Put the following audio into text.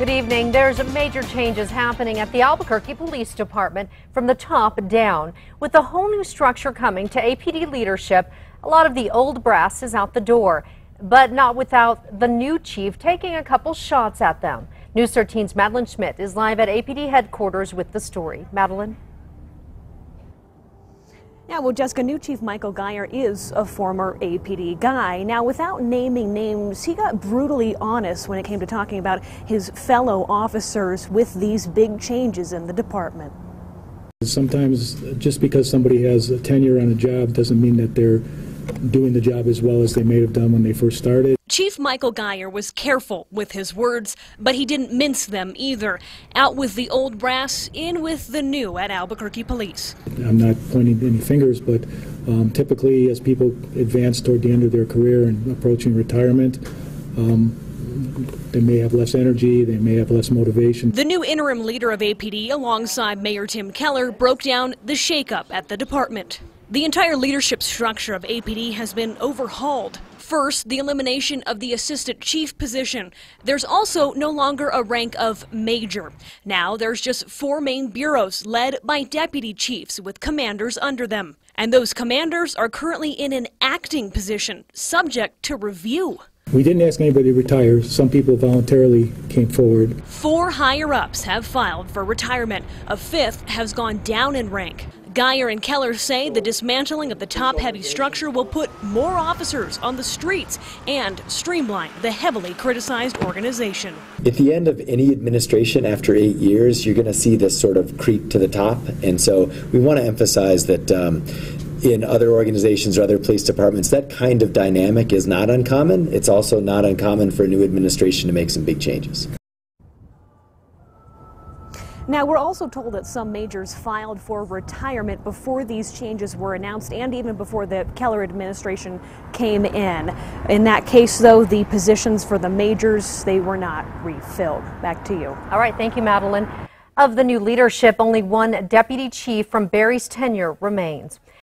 Good evening. There's major changes happening at the Albuquerque Police Department from the top down. With the whole new structure coming to APD leadership, a lot of the old brass is out the door, but not without the new chief taking a couple shots at them. News 13's Madeline Schmidt is live at APD headquarters with the story. Madeline? Yeah, well, Jessica, new Chief Michael Geyer is a former APD guy. Now, without naming names, he got brutally honest when it came to talking about his fellow officers with these big changes in the department. Sometimes just because somebody has a tenure on a job doesn't mean that they're doing the job as well as they may have done when they first started. Chief Michael Geyer was careful with his words, but he didn't mince them either. Out with the old brass, in with the new at Albuquerque Police. I'm not pointing any fingers, but typically as people advance toward the end of their career and approaching retirement, they may have less energy, they may have less motivation. The new interim leader of APD, alongside Mayor Tim Keller, broke down the shakeup at the department. The entire leadership structure of APD has been overhauled. First, the elimination of the assistant chief position. There's also no longer a rank of major. Now there's just 4 main bureaus led by deputy chiefs with commanders under them. And those commanders are currently in an acting position, subject to review. We didn't ask anybody to retire. Some people voluntarily came forward. 4 higher-ups have filed for retirement. A 5th has gone down in rank. Geyer and Keller say the dismantling of the top-heavy structure will put more officers on the streets and streamline the heavily criticized organization. At the end of any administration after 8 years, you're going to see this sort of creep to the top. And so we want to emphasize that in other organizations or other police departments, that kind of dynamic is not uncommon. It's also not uncommon for a new administration to make some big changes. Now, we're also told that some majors filed for retirement before these changes were announced and even before the Keller administration came in. In that case, though, the positions for the majors, they were not refilled. Back to you. All right. Thank you, Madeline. Of the new leadership, only one deputy chief from Barry's tenure remains.